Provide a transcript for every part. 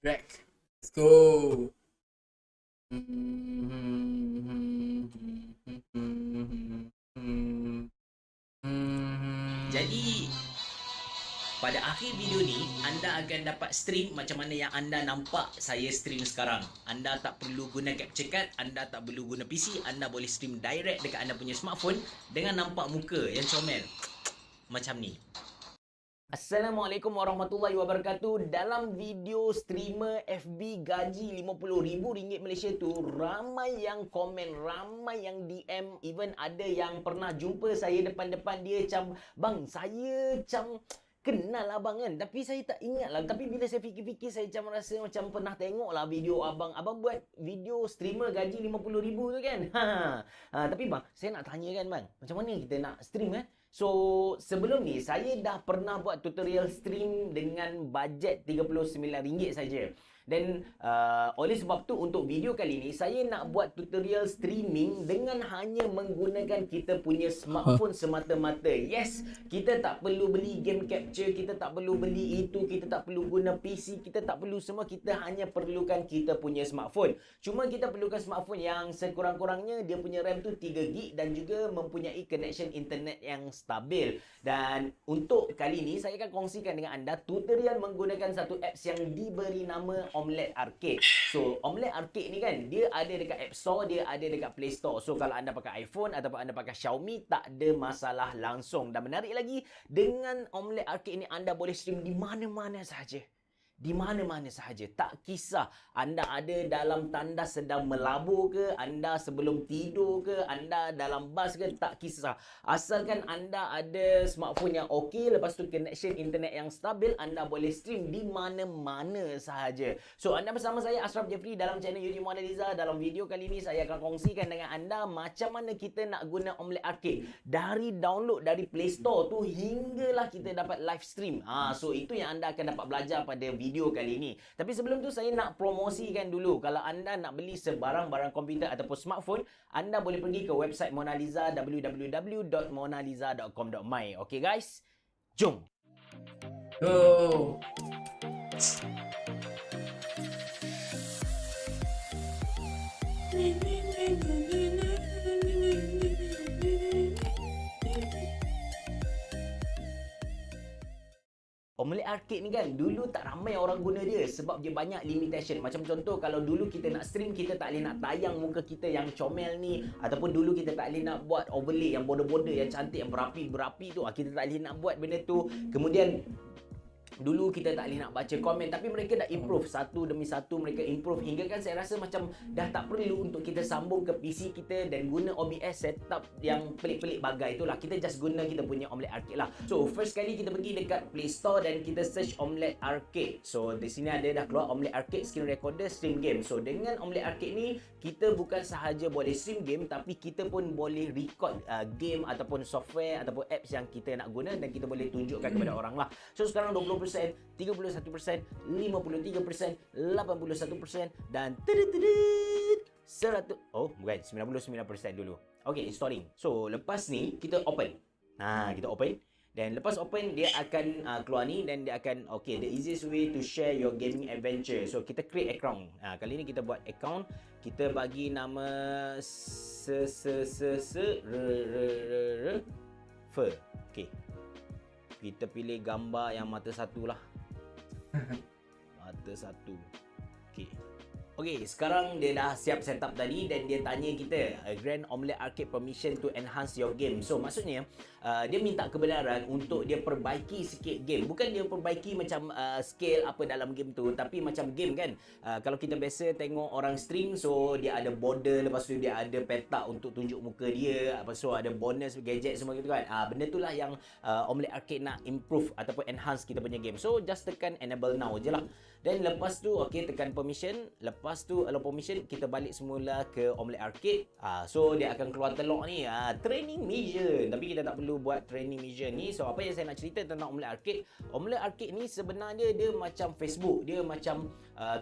Rack. Let's go. Jadi pada akhir video ni anda akan dapat stream macam mana yang anda nampak saya stream sekarang. Anda tak perlu guna capture card, anda tak perlu guna PC, anda boleh stream direct dekat anda punya smartphone dengan nampak muka yang comel macam ni. Assalamualaikum warahmatullahi wabarakatuh. Dalam video streamer FB gaji RM50,000 Malaysia tu, ramai yang komen, ramai yang DM, even ada yang pernah jumpa saya depan-depan dia macam, "Bang, saya macam kenal abang kan, tapi saya tak ingat lah." Tapi bila saya fikir-fikir, saya macam rasa macam pernah tengok lah video abang. Abang buat video streamer gaji RM50,000 tu kan. Tapi bang, saya nak tanya kan bang, macam mana kita nak stream kan? So, sebelum ni saya dah pernah buat tutorial stream dengan bajet RM39 saja. Dan oleh sebab tu untuk video kali ni saya nak buat tutorial streaming dengan hanya menggunakan kita punya smartphone semata-mata. Yes, kita tak perlu beli game capture, kita tak perlu beli itu, kita tak perlu guna PC, kita tak perlu semua, kita hanya perlukan kita punya smartphone. Cuma kita perlukan smartphone yang sekurang-kurangnya dia punya RAM tu 3GB dan juga mempunyai connection internet yang stabil. Dan untuk kali ni saya akan kongsikan dengan anda tutorial menggunakan satu apps yang diberi nama Omelette Arcade. So, Omelette Arcade ni kan, dia ada dekat App Store, dia ada dekat Play Store. So, kalau anda pakai iPhone ataupun anda pakai Xiaomi, tak ada masalah langsung. Dan menarik lagi, dengan Omelette Arcade ni anda boleh stream di mana-mana sahaja. Di mana-mana sahaja. Tak kisah anda ada dalam tanda sedang melabur ke, anda sebelum tidur ke, anda dalam bas ke, tak kisah. Asalkan anda ada smartphone yang okey, lepas tu connection internet yang stabil, anda boleh stream di mana-mana sahaja. So, anda bersama saya Ashraf Jeffrey dalam channel YouTube Mona Lisa. Dalam video kali ni saya akan kongsikan dengan anda macam mana kita nak guna Omelette Arcade. Dari download dari Play Store tu hinggalah kita dapat live stream. So itu yang anda akan dapat belajar pada video kali ini. Tapi sebelum tu saya nak promosikan dulu. Kalau anda nak beli sebarang barang komputer ataupun smartphone, anda boleh pergi ke website Mona Lisa, www.monalisa.com.my. Okay guys, jom. Go. Omelette Arcade ni kan, dulu tak ramai orang guna dia sebab dia banyak limitation. Macam contoh, kalau dulu kita nak stream, kita tak boleh nak tayang muka kita yang comel ni, ataupun dulu kita tak boleh nak buat overlay yang border-border yang cantik, yang berapi-berapi tu, kita tak boleh nak buat benda tu. Kemudian dulu kita tak boleh nak baca komen, tapi mereka dah improve satu demi satu, mereka improve hingga kan saya rasa macam dah tak perlu untuk kita sambung ke PC kita dan guna OBS setup yang pelik-pelik bagai itulah. Kita just guna kita punya Omelette Arcade lah. So first kali kita pergi dekat Play Store dan kita search Omelette Arcade. So di sini ada dah keluar Omelette Arcade screen recorder stream game. So dengan Omelette Arcade ni kita bukan sahaja boleh stream game, tapi kita pun boleh record game ataupun software ataupun apps yang kita nak guna dan kita boleh tunjukkan kepada orang lah. So sekarang 20%, 31%, 53%, 81% dan 100. Oh, bukan, 99% dulu. Okay, installing. So, lepas ni kita open. Kita open. Dan lepas open, dia akan keluar ni dan dia akan, okay, the easiest way to share your gaming adventure. So, kita create account. Kali ni kita buat account. Kita bagi nama Fer. Okay. Kita pilih gambar yang mata satu lah. Mata satu. Okay. Okay, sekarang dia dah siap setup tadi dan dia tanya kita Grant Omelette Arcade permission to enhance your game. So maksudnya dia minta kebenaran untuk dia perbaiki sikit game. Bukan dia perbaiki macam scale apa dalam game tu, tapi macam game kan, kalau kita biasa tengok orang stream, so dia ada border, lepas tu dia ada petak untuk tunjuk muka dia, lepas tu ada bonus gadget semua gitu kan. Benda tu lah yang Omelette Arcade nak improve ataupun enhance kita punya game. So just tekan enable now je lah. Dan lepas tu okay, tekan permission. Lepas Lepas tu allow permission, kita balik semula ke Omelette Arcade. So dia akan keluar telur ni, training mission. Tapi kita tak perlu buat training mission ni. So apa yang saya nak cerita tentang Omelette Arcade, Omelette Arcade ni sebenarnya dia macam Facebook, dia macam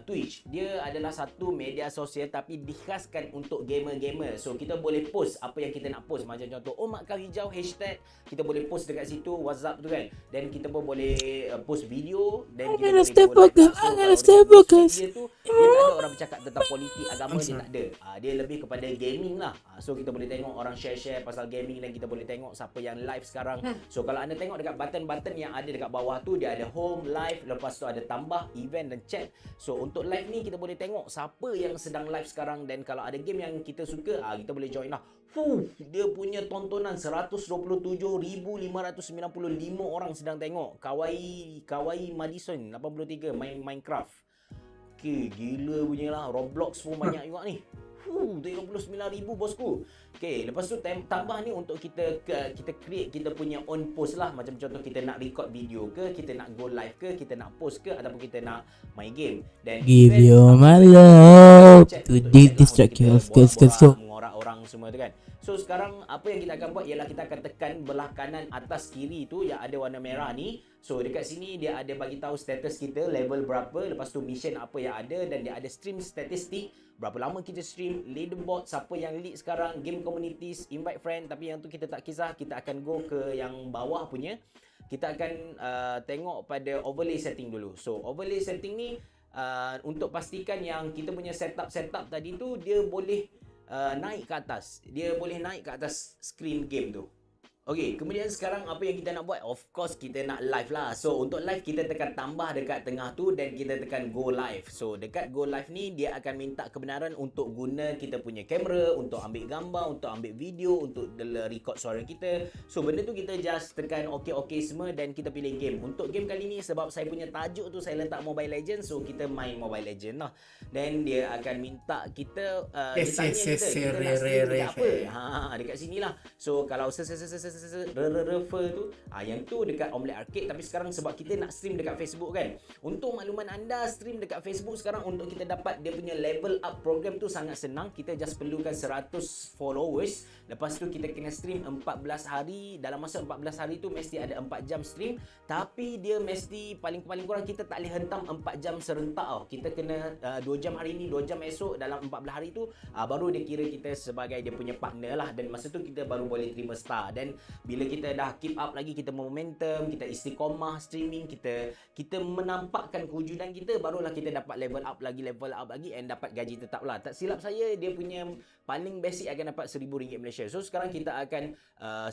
Twitch. Dia adalah satu media sosial tapi dikhaskan untuk gamer-gamer. So kita boleh post apa yang kita nak post. Macam contoh, Mak Kau Hijau hashtag, kita boleh post dekat situ, WhatsApp tu kan. Dan kita pun boleh post video. Dan kita boleh go live. Dia tu, dia tak ada orang bercakap tentang politik, agama, dia tak ada. Dia lebih kepada gaming lah. So kita boleh tengok orang share-share pasal gaming dan kita boleh tengok siapa yang live sekarang. So kalau anda tengok dekat button-button yang ada dekat bawah tu, dia ada home, live, lepas tu ada tambah, event dan chat. So untuk live ni kita boleh tengok siapa yang sedang live sekarang, dan kalau ada game yang kita suka, kita boleh join lah. Dia punya tontonan 127,595 orang sedang tengok. Kawaii Madison 83 main Minecraft. Okay, gila punya lah. Roblox pun banyak juga ni. 39,000 bosku. Okay, lepas tu tambah ni untuk kita create kita punya own post lah. Macam contoh kita nak record video ke, kita nak go live ke, kita nak post ke, ataupun kita nak main game. Dan give you my love to distract you. Mengorak orang semua tu kan. So sekarang apa yang kita akan buat ialah kita akan tekan belah kanan atas kiri tu yang ada warna merah ni. So dekat sini dia ada bagi tahu status kita, level berapa, lepas tu mission apa yang ada, dan dia ada stream statistik, berapa lama kita stream, leaderboard, siapa yang lead sekarang, game communities, invite friend. Tapi yang tu kita tak kisah, kita akan go ke yang bawah punya. Kita akan tengok pada overlay setting dulu. So overlay setting ni untuk pastikan yang kita punya setup tadi tu dia boleh naik ke atas. Dia boleh naik ke atas screen game tu. Okey, kemudian sekarang apa yang kita nak buat? Of course kita nak live lah. So untuk live kita tekan tambah dekat tengah tu dan kita tekan go live. So dekat go live ni dia akan minta kebenaran untuk guna kita punya kamera, untuk ambil gambar, untuk ambil video, untuk record suara kita. So benda tu kita just tekan okey semua dan kita pilih game. Untuk game kali ni sebab saya punya tajuk tu saya letak Mobile Legends, so kita main Mobile Legends lah. Dan dia akan minta kita dia tanya kita nak stream dekat apa. Dekat sini lah. So kalau refer tu, yang tu dekat Omelette Arcade. Tapi sekarang sebab kita nak stream dekat Facebook kan, untuk makluman anda, stream dekat Facebook sekarang untuk kita dapat dia punya level up program tu sangat senang. Kita just perlukan 100 followers. Lepas tu kita kena stream 14 hari. Dalam masa 14 hari tu mesti ada 4 jam stream. Tapi dia mesti paling kurang kita tak boleh hentam 4 jam serentak tau. Kita kena 2 jam hari ni, 2 jam esok. Dalam 14 hari tu baru dia kira kita sebagai dia punya partner lah. Dan masa tu kita baru boleh terima star. Dan bila kita dah keep up lagi, kita momentum, kita istiqomah streaming, kita menampakkan kewujudan kita, barulah kita dapat level up lagi and dapat gaji tetap lah. Tak silap saya, dia punya paling basic akan dapat RM1,000 Malaysia. So sekarang kita akan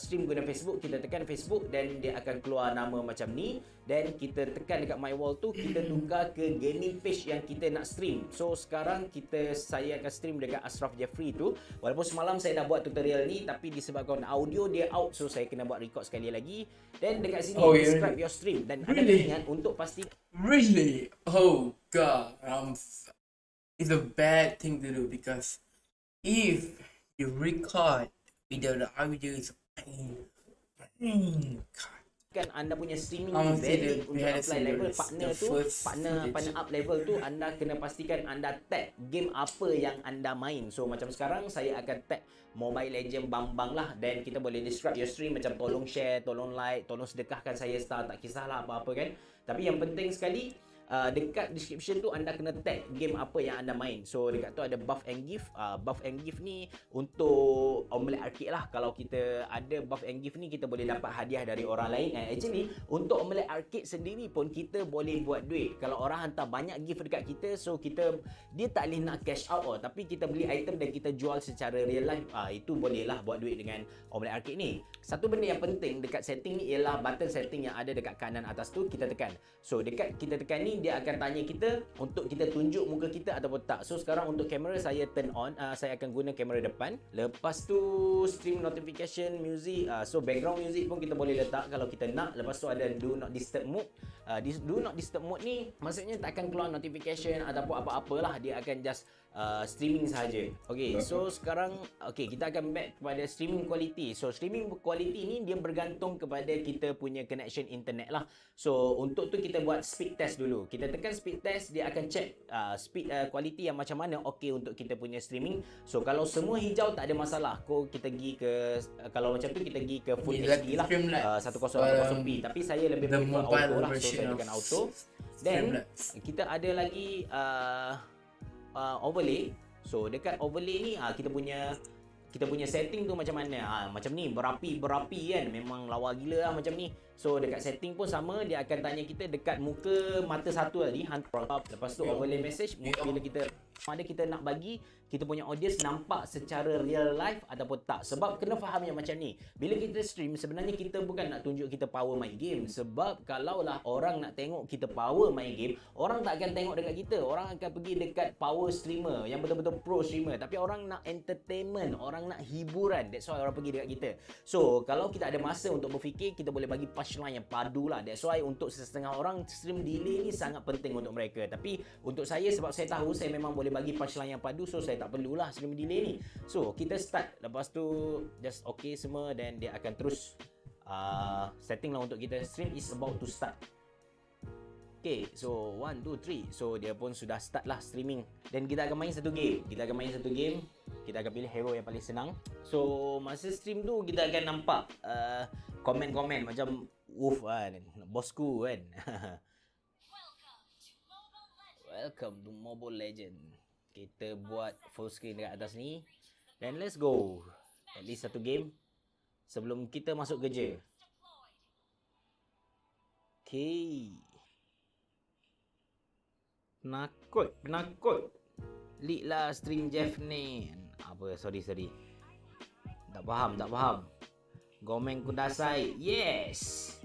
stream guna Facebook. Kita tekan Facebook dan dia akan keluar nama macam ni. Dan kita tekan dekat my wall tu, kita tukar ke gaming page yang kita nak stream. So sekarang saya akan stream dekat Ashraf Jeffrey tu. Walaupun semalam saya dah buat tutorial ni, tapi disebabkan audio dia out, so saya kena buat record sekali lagi. Dan dekat sini describe your stream. Dan anda ingat untuk pasti Really? Oh god, it's a bad thing to do because if you record video, the audio is kan anda punya streaming Honestly, valid untuk apply level partner tu, partner up level tu, anda kena pastikan anda tag game apa yang anda main. So macam sekarang saya akan tag Mobile Legend Bambang lah, dan kita boleh describe your stream macam tolong share, tolong like, tolong sedekahkan saya star, tak kisahlah apa-apa kan. Tapi yang penting sekali, dekat description tu anda kena tag game apa yang anda main. So dekat tu ada buff and gift. Buff and gift ni untuk Omelette Arcade lah. Kalau kita ada buff and gift ni, kita boleh dapat hadiah dari orang lain. And actually untuk Omelette Arcade sendiri pun kita boleh buat duit. Kalau orang hantar banyak gift dekat kita, so dia tak boleh nak cash out tapi kita beli item dan kita jual secara real life. Itu boleh lah buat duit dengan Omelette Arcade ni. Satu benda yang penting dekat setting ni ialah button setting yang ada dekat kanan atas tu kita tekan. So dekat kita tekan ni, dia akan tanya kita untuk kita tunjuk muka kita ataupun tak. So sekarang untuk kamera saya turn on, saya akan guna kamera depan. Lepas tu stream notification music, so background music pun kita boleh letak kalau kita nak. Lepas tu ada do not disturb mode. Do not disturb mode ni maksudnya tak akan keluar notification ataupun apa-apalah, dia akan just streaming sahaja. Okay, so sekarang kita akan back kepada streaming quality. So streaming quality ni dia bergantung kepada kita punya connection internet lah. So untuk tu kita buat speed test dulu. Kita tekan speed test, dia akan check speed quality yang macam mana okey untuk kita punya streaming. So kalau semua hijau tak ada masalah. Kita pergi ke kalau macam tu kita pergi ke full HD lah, 1080p. Tapi saya lebih prefer auto lah. So saya tekan auto. Then kita ada lagi overlay. So dekat overlay ni kita punya setting tu macam mana. Macam ni berapi kan, memang lawa gila lah macam ni. So dekat setting pun sama, dia akan tanya kita dekat muka mata satu tadi, lepas tu overlay message. Bila kita nak bagi kita punya audience nampak secara real life ataupun tak. Sebab kena faham yang macam ni, bila kita stream sebenarnya kita bukan nak tunjuk kita power main game. Sebab kalaulah orang nak tengok kita power main game, orang tak akan tengok dekat kita. Orang akan pergi dekat power streamer yang betul-betul pro streamer. Tapi orang nak entertainment, orang nak hiburan, that's why orang pergi dekat kita. So kalau kita ada masa untuk berfikir, kita boleh bagi punchline yang padu lah. That's why untuk setengah orang stream delay ni sangat penting untuk mereka. Tapi untuk saya, sebab saya tahu saya memang boleh bagi punchline yang padu, so saya tak perlulah stream delay ni. So kita start, lepas tu just okay semua, dan dia akan terus setting lah untuk kita. Stream is about to start. Okay, so 1, 2, 3. So dia pun sudah start lah streaming. Dan kita akan main satu game. Kita akan pilih hero yang paling senang. So masa stream tu kita akan nampak komen-komen macam woof kan, bosku kan. Welcome to Mobile Legend. Kita buat full screen dekat atas ni. Dan let's go. At least satu game sebelum kita masuk kerja. Okay. Penakut. Leak lah stream Jeff ni. Apa, sorry. Tak faham. Gomeng kudasai. Yes.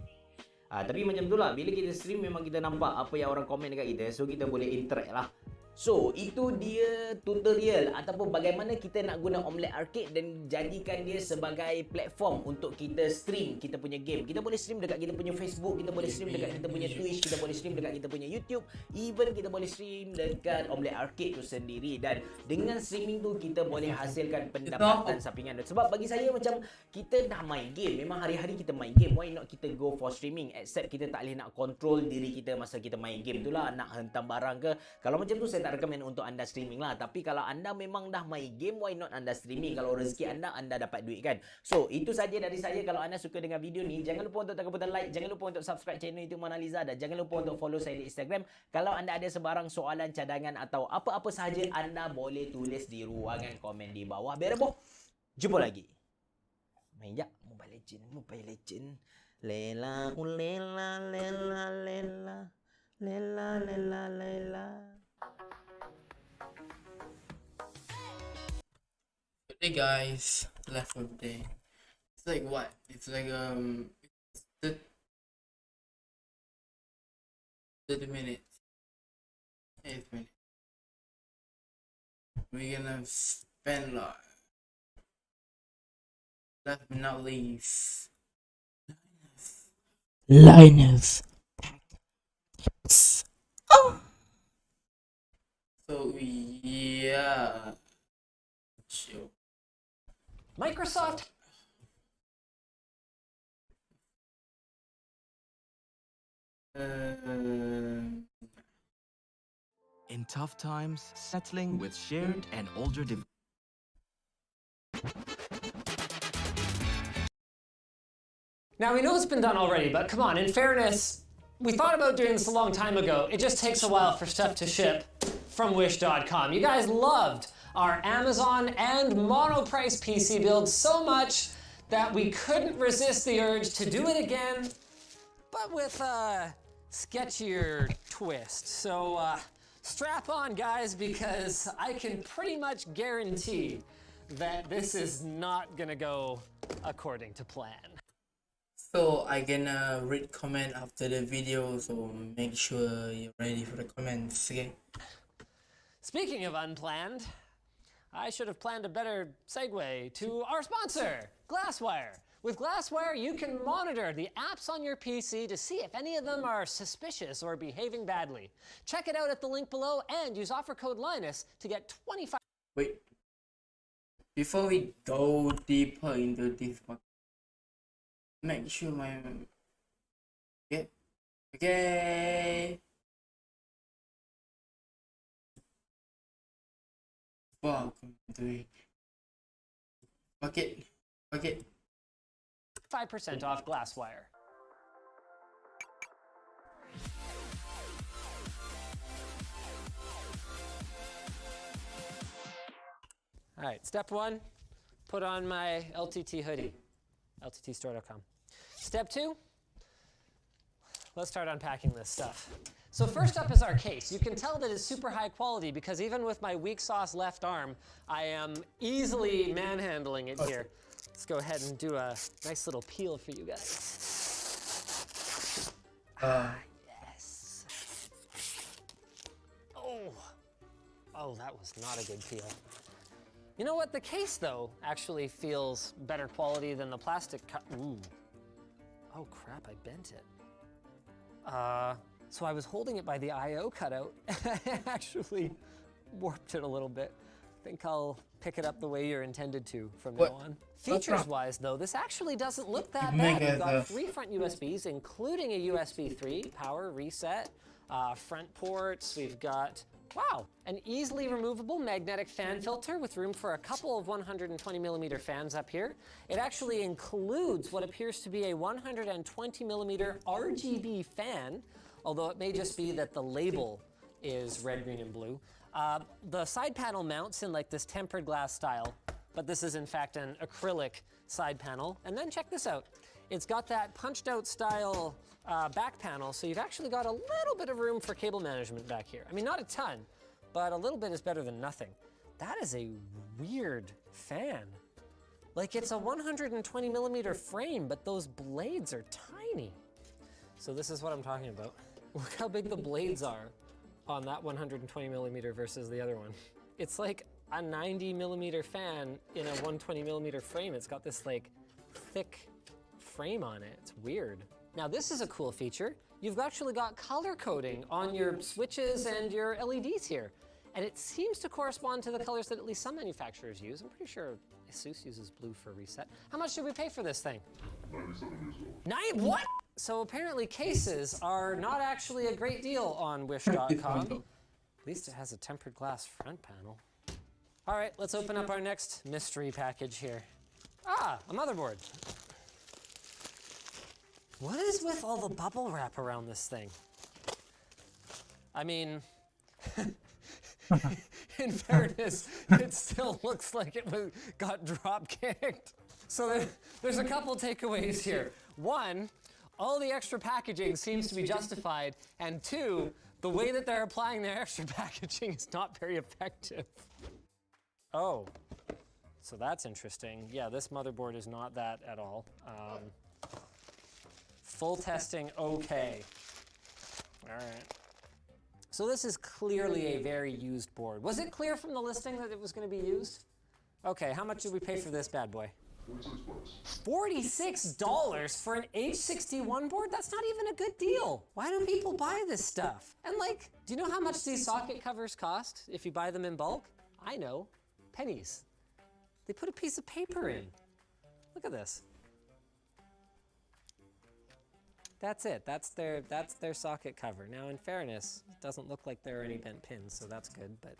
Tapi macam tu lah, bila kita stream memang kita nampak apa yang orang komen dekat kita. So kita boleh interact lah. So itu dia tutorial ataupun bagaimana kita nak guna Omelette Arcade dan jadikan dia sebagai platform untuk kita stream kita punya game. Kita boleh stream dekat kita punya Facebook, kita boleh stream dekat kita punya Twitch, kita boleh stream dekat kita punya YouTube, even kita boleh stream dekat Omelette Arcade tu sendiri. Dan dengan streaming tu kita boleh hasilkan pendapatan sampingan. Sebab bagi saya macam kita dah main game, memang hari-hari kita main game, why not kita go for streaming? Except kita tak boleh nak control diri kita masa kita main game tu lah, nak hentam barang ke. Kalau macam tu saya tak recommend untuk anda streaming lah. Tapi kalau anda memang dah main game, why not anda streaming? Kalau rezeki anda dapat duit kan. So itu saja dari saya. Kalau anda suka dengan video ni, jangan lupa untuk tekan butang like, jangan lupa untuk subscribe channel YouTube Mona Lisa, dan jangan lupa untuk follow saya di Instagram. Kalau anda ada sebarang soalan, cadangan atau apa-apa sahaja, anda boleh tulis di ruangan komen di bawah. Berebo, jumpa lagi. Main jap Mobile Legend. Lela ulela lela. Hey guys, left of the day. It's like what? It's like 30 minutes. 8 minutes. We're gonna spend last but not least, Linus. So yeah. Chill. Microsoft. In tough times, settling with shared and older devices. Now, we know it's been done already, but come on, in fairness, we thought about doing this a long time ago. It just takes a while for stuff to ship from Wish.com. You guys loved our Amazon and Monoprice PC build so much that we couldn't resist the urge to do it again, but with a sketchier twist. So strap on, guys, because I can pretty much guarantee that this is not gonna go according to plan. So I gonna read comment after the video, so make sure you're ready for the comments, okay? Speaking of unplanned, I should have planned a better segue to our sponsor, Glasswire. With Glasswire, you can monitor the apps on your PC to see if any of them are suspicious or behaving badly. Check it out at the link below and use offer code Linus to get 25. Wait. Before we go deeper into this one, make sure my okay. Welcome to it. Okay. 5% off Glasswire. All right, step one, put on my LTT hoodie, lttstore.com. Step two, let's start unpacking this stuff. So first up is our case. You can tell that it's super high quality because even with my weak sauce left arm, I am easily manhandling it here. Let's go ahead and do a nice little peel for you guys. Yes. Oh, that was not a good peel. You know what? The case, though, actually feels better quality than the plastic. Ooh. Oh, crap, I bent it. So I was holding it by the I/O cutout. I actually warped it a little bit. I think I'll pick it up the way you're intended to from now on. Features-wise, though, this actually doesn't look that bad. We've got 3 front USBs, including a USB 3, power, reset, front ports. We've got, wow, an easily removable magnetic fan filter with room for a couple of 120mm fans up here. It actually includes what appears to be a 120mm RGB fan, although it may just be that the label is red, green, and blue. The side panel mounts in like this tempered glass style, but this is in fact an acrylic side panel. And then check this out. It's got that punched out style back panel, so you've actually got a little bit of room for cable management back here. I mean, not a ton, but a little bit is better than nothing. That is a weird fan. Like, it's a 120mm frame, but those blades are tiny. So this is what I'm talking about. Look how big the blades are on that 120mm versus the other one. It's like a 90mm fan in a 120mm frame. It's got this like thick frame on it. It's weird. Now this is a cool feature. You've actually got color coding on your switches and your LEDs here. And it seems to correspond to the colors that at least some manufacturers use. I'm pretty sure ASUS uses blue for reset. How much did we pay for this thing? What? So apparently cases are not actually a great deal on Wish.com. At least it has a tempered glass front panel. All right, let's open up our next mystery package here. Ah, a motherboard. What is with all the bubble wrap around this thing? I mean, in fairness, it still looks like it got drop kicked. So there's a couple takeaways here. One, all the extra packaging seems to be justified, and 2, the way that they're applying their extra packaging is not very effective. Oh, so that's interesting. Yeah, this motherboard is not that at all. Full testing, okay. All right. So this is clearly a very used board. Was it clear from the listing that it was going to be used? Okay, how much did we pay for this bad boy? $46 for an H61 board? That's not even a good deal. Why do people buy this stuff? And like, do you know how much these socket covers cost if you buy them in bulk? I know, pennies. They put a piece of paper in. Look at this. That's it, that's their socket cover. Now in fairness, it doesn't look like there are any bent pins, so that's good, but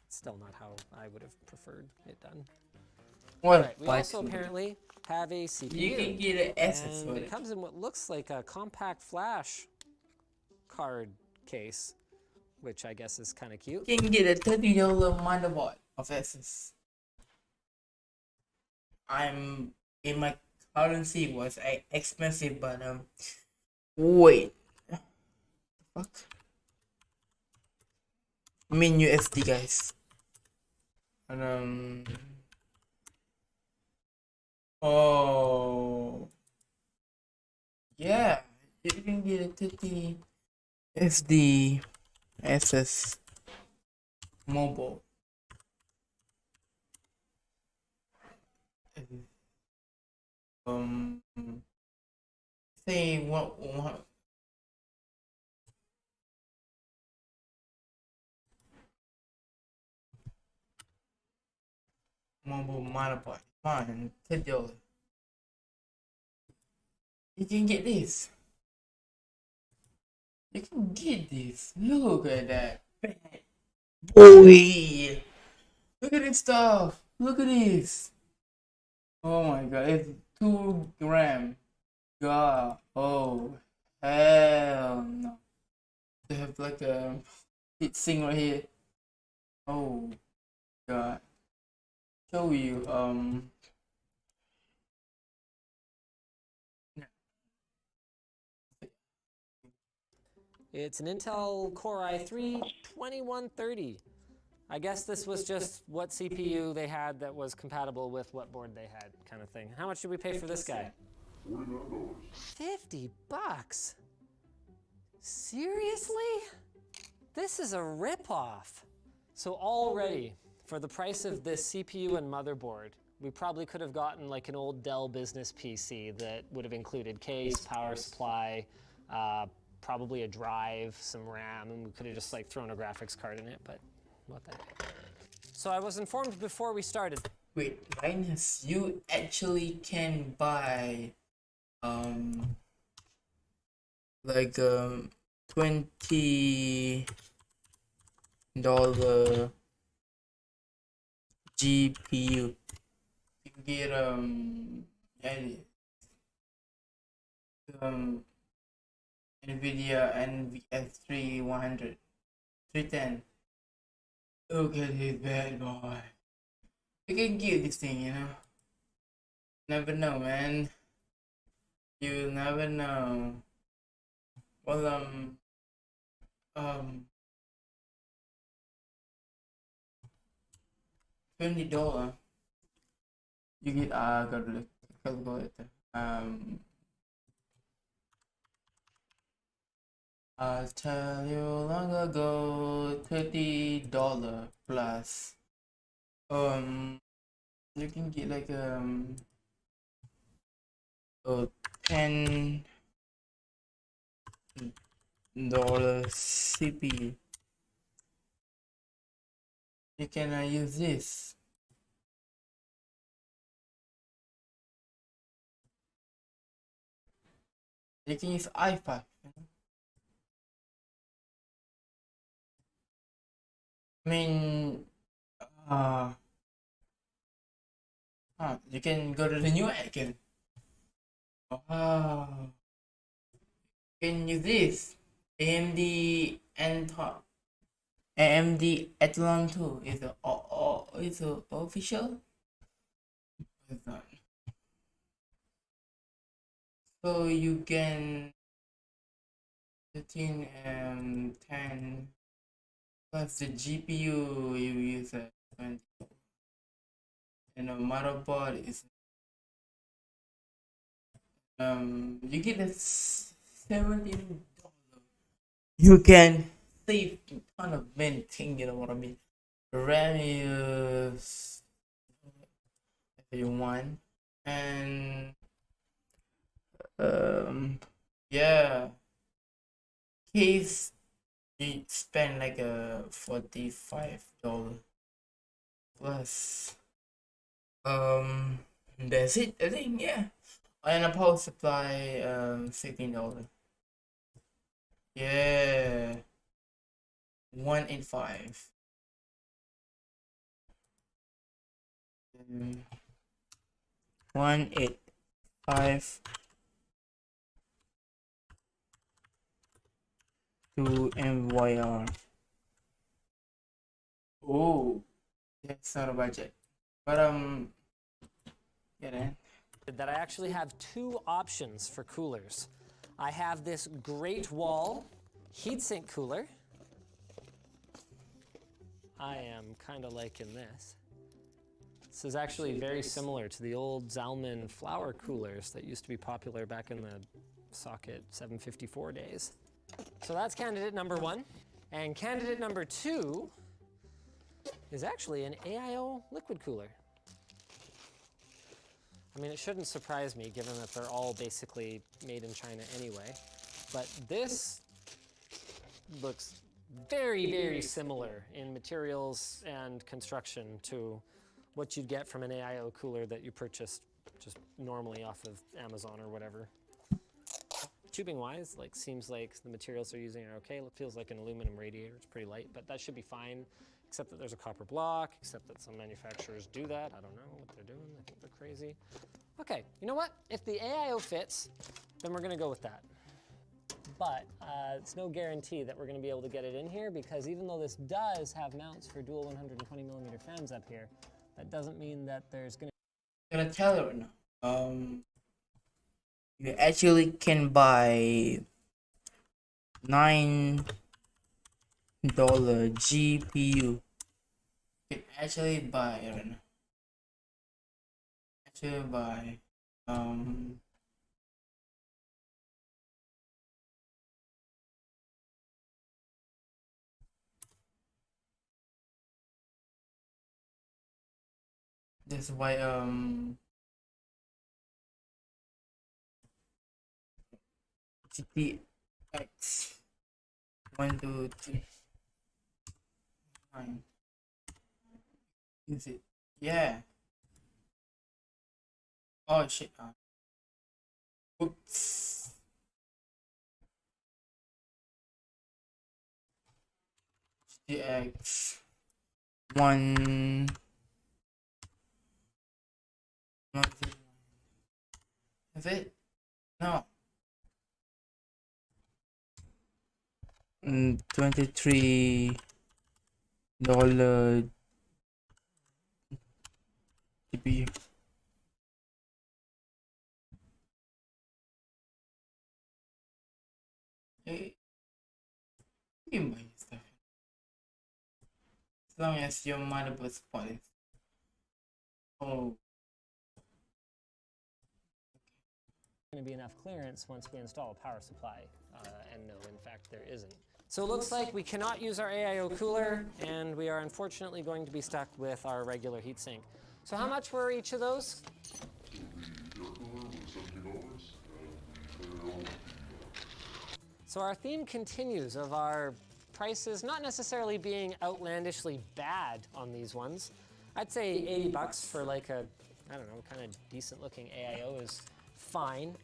it's still not how I would have preferred it done. Well, right, we also apparently have a CPU. You can get an SS and with it it. comes in what looks like a compact flash card case, which I guess is kind of cute. You can get a $30 motherboard of SS. I'm in my currency was expensive, but wait, the fuck? I mean USD, guys. And oh yeah, you can get a 30 SD SS mobile. say one mobile modified. Fine, $10. You can get this. You can get this. Look at that. Bad boy. Look at this stuff. Look at this. Oh my god, it's 2 gram. God. Oh, hell no. They have like a heat sink right here. Oh god. Show you It's an Intel Core i3 2130. I guess this was just what CPU they had that was compatible with what board they had, kind of thing. How much did we pay for this guy? $50. Seriously? This is a ripoff. So already, for the price of this CPU and motherboard, we probably could have gotten like an old Dell business PC that would have included case, power supply, probably a drive, some RAM, and we could have just like thrown a graphics card in it, but what the heck. So I was informed before we started. wait, Linus, you actually can buy like $20 GPU. You can get NVIDIA NVS 310. Look at this bad boy. You can get this thing, you know. Never know, man. You never know. Well, $20. You get gotta look calculator. I'll tell you long ago, $30 plus. You can get like $10 CPU. You can use this. You can use i5. I mean, you can go to the new icon. You can use this AMD AMD Athlon 2 is official. It's not. So you can 13 and 10 plus the GPU you use at 20, and a motherboard is you get a $17. You can save a ton of many things, you know what I mean. RAM is if you want, and yeah, case you spend like a $45 plus. That's it, I think. Yeah, and a power supply $16. Yeah, 185. 185 to MYR. Oh, that's not a budget, but yeah, then. That I actually have two options for coolers. I have this Great Wall heatsink cooler. I am kind of liking this. This is actually very similar to the old Zalman flower coolers that used to be popular back in the socket 754 days. So that's candidate number one. And candidate number two is actually an AIO liquid cooler. I mean, it shouldn't surprise me given that they're all basically made in China anyway. But this looks very, very similar in materials and construction to what you'd get from an AIO cooler that you purchased just normally off of Amazon or whatever. Tubing wise, like, seems like the materials they're using are okay. It feels like an aluminum radiator. It's pretty light, but that should be fine, except that there's a copper block, except that some manufacturers do that. I don't know what they're doing. I think they're crazy. Okay, you know what? If the AIO fits, then we're gonna go with that. But it's no guarantee that we're gonna be able to get it in here, because even though this does have mounts for dual 120 millimeter fans up here, that doesn't mean that there's gonna I'm gonna tell you right now. You actually can buy $9 GPU. You can actually buy it right now. Actually buy that's why GTX 1, 2, 3 9. Is it? Yeah. Oh shit. Oops. GTX 1. Is it? No. $23 GPU. Hey, you can buy stuff as long as your motherboard supports it. Oh. going to be enough clearance once we install a power supply, and no, in fact, there isn't. So it looks like we cannot use our AIO cooler, and we are unfortunately going to be stuck with our regular heatsink. So how much were each of those? So our theme continues of our prices not necessarily being outlandishly bad on these ones. I'd say 80 bucks for like a, I don't know, kind of decent looking AIO is fine,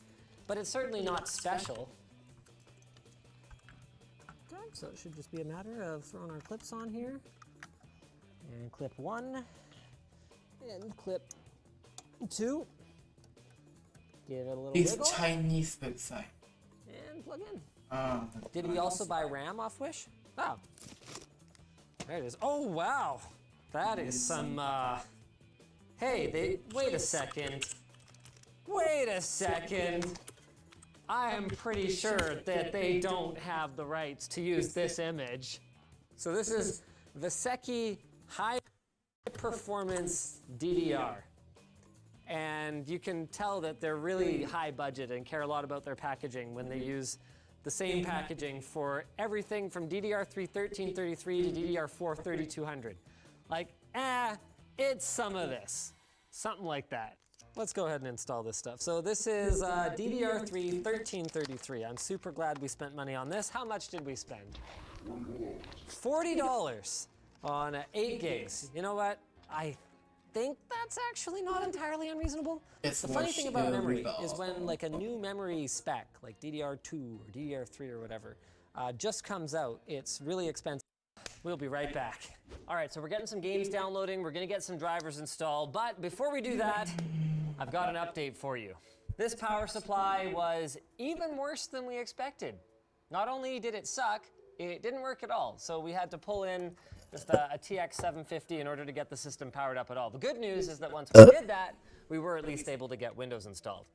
but it's certainly not special. Okay, so it should just be a matter of throwing our clips on here. And clip 1, and clip 2. Give it a little This wiggle, Chinese website. and plug in. Did we also buy RAM off Wish? Oh, there it is. Oh, wow. That is some, hey, wait a second. Wait a second. I am pretty sure that they don't have the rights to use this image. So this is Veseki High Performance DDR. And you can tell that they're really high budget and care a lot about their packaging when they use the same packaging for everything from DDR3 1333 to DDR4 3200. Like, it's some of this. Something like that. Let's go ahead and install this stuff. So this is DDR3 1333. I'm super glad we spent money on this. How much did we spend? $40 on 8 gigs. You know what? I think that's actually not entirely unreasonable. The funny thing about memory is when like a new memory spec, like DDR2 or DDR3 or whatever, just comes out, it's really expensive. We'll be right back. All right, so we're getting some games downloading. We're gonna get some drivers installed, but before we do that, I've got an update for you. This power supply was even worse than we expected. Not only did it suck, it didn't work at all. So we had to pull in just a TX 750 in order to get the system powered up at all. The good news is that once we did that, we were at least able to get Windows installed.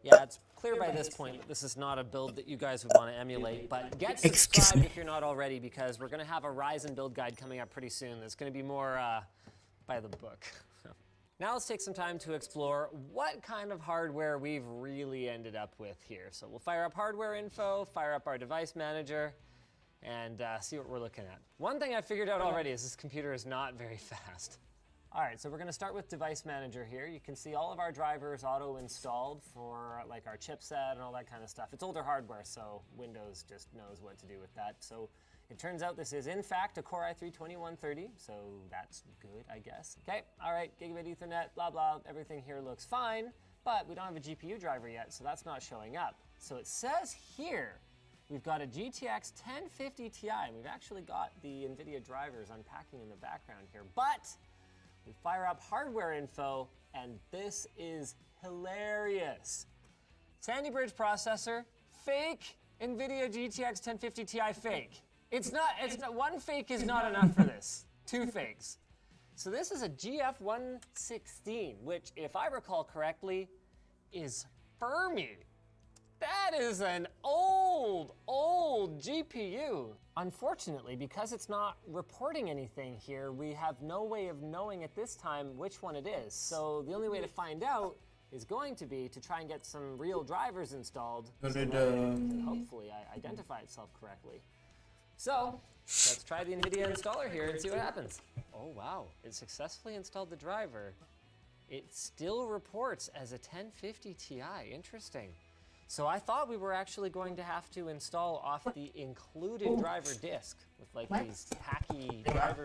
Yeah, it's clear by this point that this is not a build that you guys would want to emulate, but get subscribed if you're not already, because we're going to have a Ryzen build guide coming up pretty soon that's going to be more by the book. Now let's take some time to explore what kind of hardware we've really ended up with here. So we'll fire up hardware info, fire up our device manager, and see what we're looking at. One thing I figured out already is this computer is not very fast. All right, so we're gonna start with Device Manager here. You can see all of our drivers auto-installed for like our chipset and all that kind of stuff. It's older hardware, so Windows just knows what to do with that. So it turns out this is in fact a Core i3-2130, so that's good, I guess. Okay, all right, gigabit Ethernet, blah, blah, everything here looks fine, but we don't have a GPU driver yet, so that's not showing up. So it says here, we've got a GTX 1050 Ti, and we've actually got the NVIDIA drivers unpacking in the background here, but we fire up hardware info, and this is hilarious. Sandy Bridge processor, fake NVIDIA GTX 1050 Ti fake. It's not, one fake is not enough for this. Two fakes. So this is a GF116, which if I recall correctly, is Fermi. That is an old GPU. Unfortunately, because it's not reporting anything here, we have no way of knowing at this time which one it is. So the only way to find out is going to be to try and get some real drivers installed so that it can hopefully identify itself correctly. So let's try the NVIDIA installer here and see what happens. Oh wow, it successfully installed the driver. It still reports as a 1050 Ti, interesting. So I thought we were actually going to have to install off the included driver disk with like these hacky drivers